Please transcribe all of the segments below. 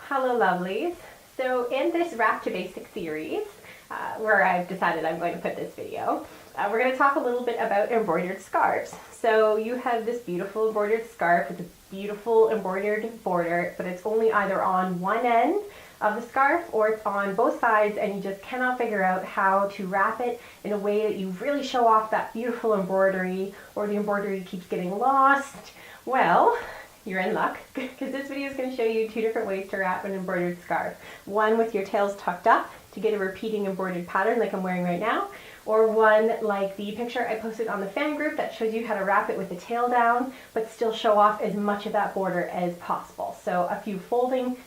Hello lovelies. So in this Wrap to Basic series, where I've decided I'm going to put this video, we're going to talk a little bit about embroidered scarves. So you have this beautiful embroidered scarf with a beautiful embroidered border, but it's only either on one end of the scarf or it's on both sides, and you just cannot figure out how to wrap it in a way that you really show off that beautiful embroidery, or the embroidery keeps getting lost. Well, you're in luck, because this video is going to show you two different ways to wrap an embroidered scarf. One with your tails tucked up to get a repeating embroidered pattern like I'm wearing right now, or one like the picture I posted on the fan group that shows you how to wrap it with the tail down but still show off as much of that border as possible. So a few folding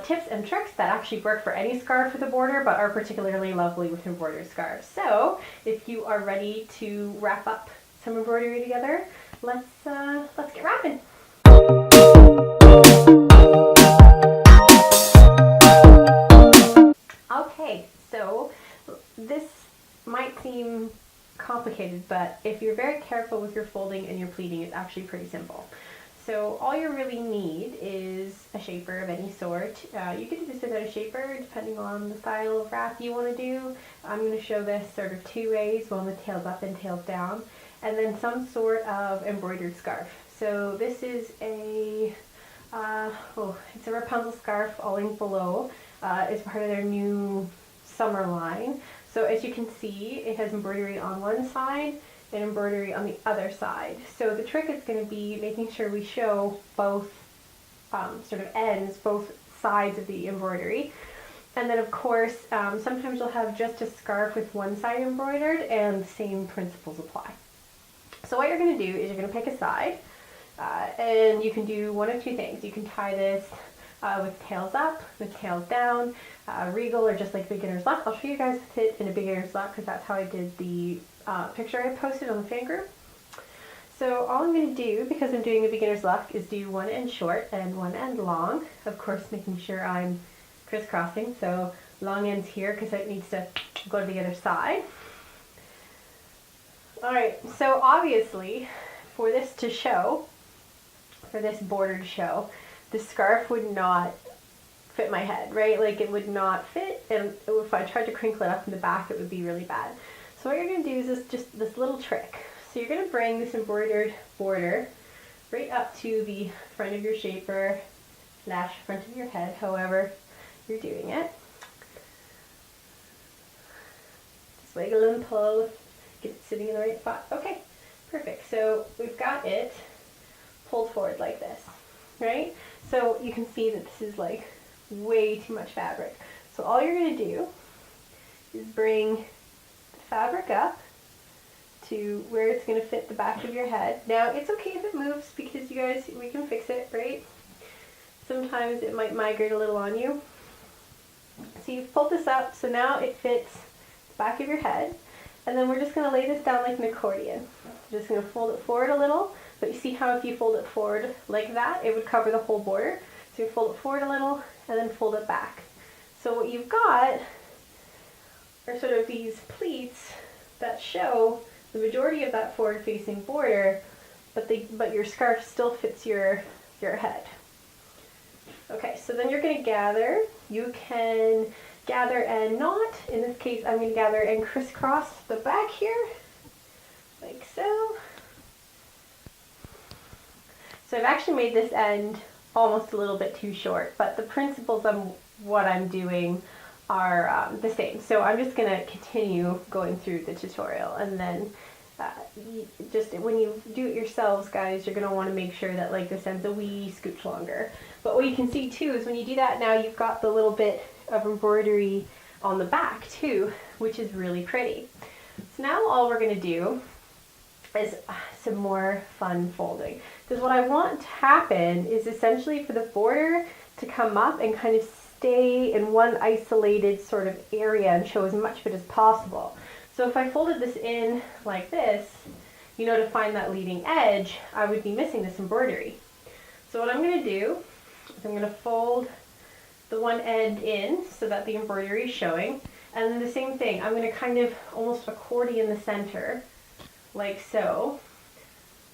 tips and tricks that actually work for any scarf with a border but are particularly lovely with embroidered scarves. So if you are ready to wrap up some embroidery together, let's get wrapping. Okay, so this might seem complicated, but if you're very careful with your folding and your pleating, it's actually pretty simple. So all you really need is a shaper of any sort. You can do this without a shaper depending on the style of wrap you want to do. I'm going to show this sort of two ways, one with tails up and tails down, and then some sort of embroidered scarf. So this is it's a Wrapunzel scarf, all in below. It's part of their new summer line. So as you can see, it has embroidery on one side and embroidery on the other side. So the trick is going to be making sure we show both sort of ends, both sides of the embroidery. And then of course, sometimes you'll have just a scarf with one side embroidered, and the same principles apply. So what you're going to do is you're going to pick a side, and you can do one of two things. You can tie this with tails up, with tails down, regal, or just like beginner's luck. I'll show you guys with it in a beginner's luck because that's how I did the picture I posted on the fan group. So all I'm going to do, because I'm doing a beginner's luck, is do one end short and one end long. Of course, making sure I'm crisscrossing, so long end's here because it needs to go to the other side. Alright, so obviously for this to show, for this border to show, the scarf would not fit my head, right? Like it would not fit, and if I tried to crinkle it up in the back, it would be really bad. So what you're going to do is just this little trick. So you're going to bring this embroidered border right up to the front of your shaper / front of your head, however you're doing it. Just wiggle and pull, get it sitting in the right spot. Okay, perfect. So we've got it pulled forward like this, right? So you can see that this is like way too much fabric. So all you're going to do is bring the fabric up to where it's going to fit the back of your head. Now it's okay if it moves, because you guys, we can fix it, right? Sometimes it might migrate a little on you. So you've pulled this up, so now it fits the back of your head, and then we're just going to lay this down like an accordion. I'm just going to fold it forward a little. But you see how if you fold it forward like that, it would cover the whole border. So you fold it forward a little and then fold it back. So what you've got are sort of these pleats that show the majority of that forward-facing border, but your scarf still fits your head. Okay, so then you're going to gather. You can gather and knot. In this case, I'm going to gather and crisscross the back here, like so. So I've actually made this end almost a little bit too short, but the principles of what I'm doing are the same. So I'm just going to continue going through the tutorial, and then just when you do it yourselves, guys, you're going to want to make sure that like this end's a wee scooch longer. But what you can see too is when you do that, now you've got the little bit of embroidery on the back too, which is really pretty. So now all we're going to do is some more fun folding. Because what I want to happen is essentially for the border to come up and kind of stay in one isolated sort of area and show as much of it as possible. So if I folded this in like this, you know, to find that leading edge, I would be missing this embroidery. So what I'm going to do is I'm going to fold the one end in so that the embroidery is showing, and then the same thing, I'm going to kind of almost accordion the center like so,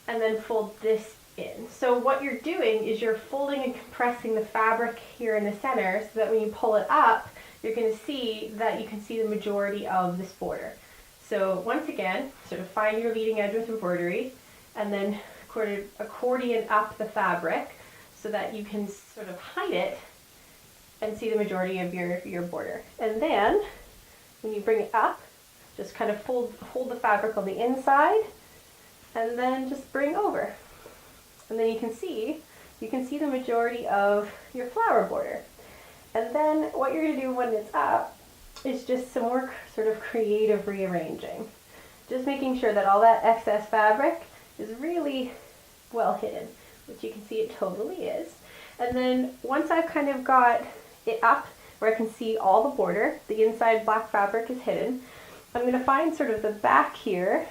and then fold this in. So what you're doing is you're folding and compressing the fabric here in the center so that when you pull it up, you're going to see that you can see the majority of this border. So once again, sort of find your leading edge with embroidery and then accordion up the fabric so that you can sort of hide it and see the majority of your border. And then when you bring it up, just kind of hold the fabric on the inside and then just bring over. And then you can see the majority of your flower border. And then what you're going to do when it's up is just some more sort of creative rearranging. Just making sure that all that excess fabric is really well hidden, which you can see it totally is. And then once I've kind of got it up where I can see all the border, the inside black fabric is hidden, I'm going to find sort of the back here,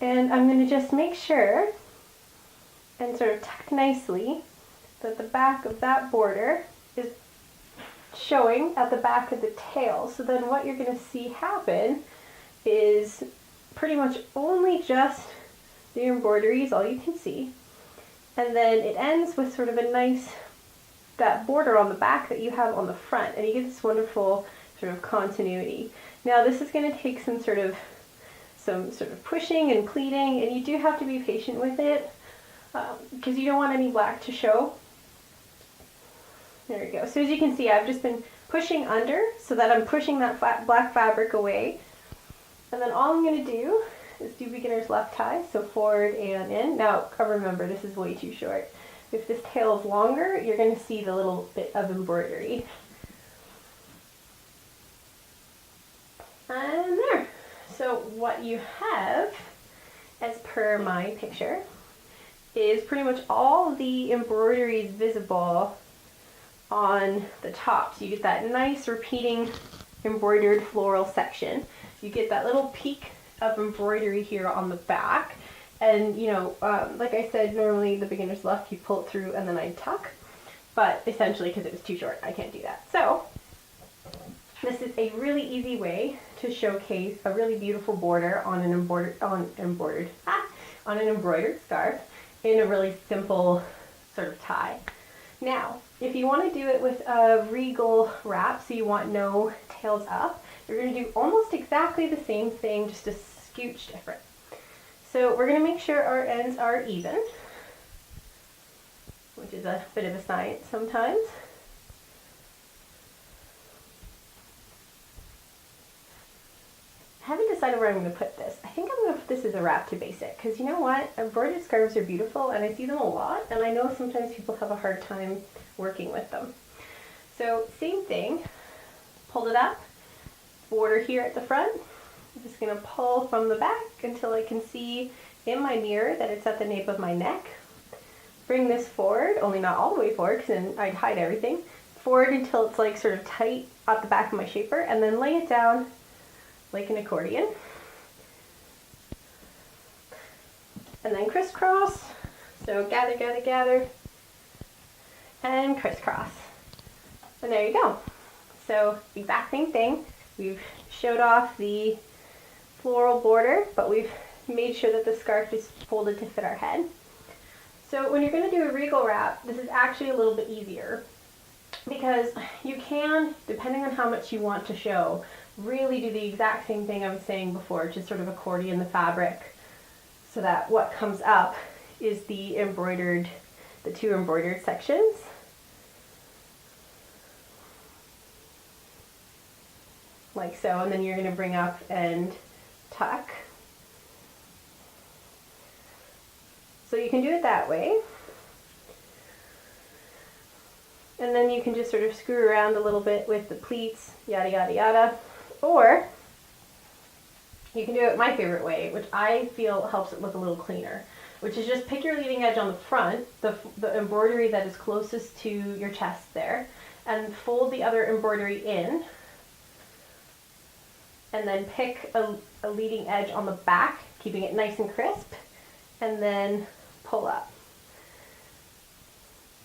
and I'm going to just make sure and sort of tuck nicely that the back of that border is showing at the back of the tail. So then what you're going to see happen is pretty much only just the embroidery is all you can see. And then it ends with sort of a nice, that border on the back that you have on the front, and you get this wonderful sort of continuity. Now this is going to take some sort of pushing and pleating, and you do have to be patient with it because you don't want any black to show. There we go. So as you can see, I've just been pushing under so that I'm pushing that black fabric away. And then all I'm going to do is do beginner's left tie, so forward and in. Now remember, this is way too short. If this tail is longer, you're going to see the little bit of embroidery. And there. So what you have, as per my picture, is pretty much all the embroidery is visible on the top. So you get that nice repeating embroidered floral section. You get that little peak of embroidery here on the back. And you know, like I said, normally the beginner's left, you pull it through and then I tuck. But essentially, because it was too short, I can't do that. So this is a really easy way to showcase a really beautiful border on an embroidered scarf in a really simple sort of tie. Now, if you want to do it with a regal wrap, so you want no tails up, you're going to do almost exactly the same thing, just a scooch different. So we're going to make sure our ends are even, which is a bit of a science sometimes. I haven't decided where I'm going to put this. I think I'm going to put this as a wrap to basic, because you know what? Embroidered scarves are beautiful and I see them a lot, and I know sometimes people have a hard time working with them. So same thing, pulled it up, border here at the front. I'm just going to pull from the back until I can see in my mirror that it's at the nape of my neck. Bring this forward, only not all the way forward because then I'd hide everything. Forward until it's like sort of tight at the back of my shaper, and then lay it down like an accordion. And then crisscross. So gather, gather, gather, and crisscross. And there you go. So exact same thing. We've showed off the floral border, but we've made sure that the scarf is folded to fit our head. So when you're going to do a regal wrap, this is actually a little bit easier because you can, depending on how much you want to show, really do the exact same thing I was saying before, just sort of accordion the fabric so that what comes up is the two embroidered sections. Like so, and then you're going to bring up and tuck. So you can do it that way. And then you can just sort of screw around a little bit with the pleats, yada, yada, yada. Or you can do it my favorite way, which I feel helps it look a little cleaner, which is just pick your leading edge on the front, the embroidery that is closest to your chest there, and fold the other embroidery in, and then pick a leading edge on the back, keeping it nice and crisp, and then pull up.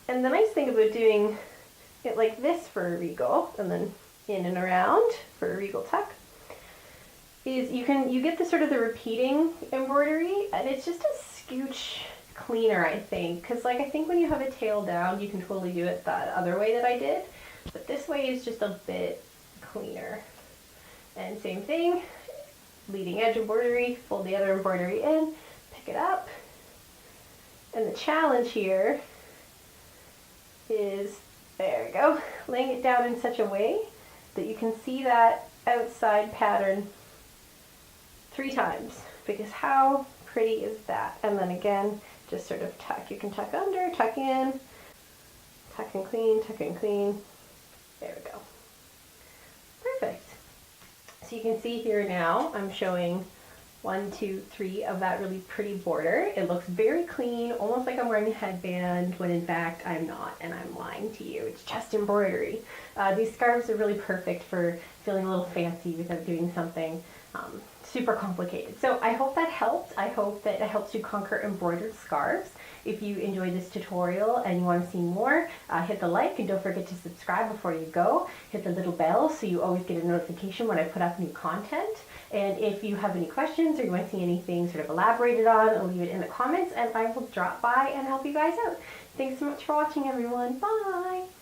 And the nice thing about doing it like this for a regal, and then in and around for a regal tuck, is you get the sort of the repeating embroidery, and it's just a scooch cleaner, I think, because like I think when you have a tail down, you can totally do it that other way that I did, but this way is just a bit cleaner. And same thing, leading edge embroidery, fold the other embroidery in, pick it up, and the challenge here is, there we go, laying it down in such a way that you can see that outside pattern 3 times, because how pretty is that? And then again, just sort of tuck. You can tuck under, tuck in, tuck and clean, tuck and clean. There we go. Perfect. So you can see here now, I'm showing 1, 2, 3 of that really pretty border. It looks very clean, almost like I'm wearing a headband, when in fact I'm not, and I'm lying to you. It's just embroidery. These scarves are really perfect for feeling a little fancy without doing something super complicated. So I hope that helped. I hope that it helps you conquer embroidered scarves. If you enjoyed this tutorial and you want to see more, hit the like and don't forget to subscribe before you go. Hit the little bell so you always get a notification when I put up new content. And if you have any questions or you want to see anything sort of elaborated on, leave it in the comments and I will drop by and help you guys out. Thanks so much for watching, everyone. Bye!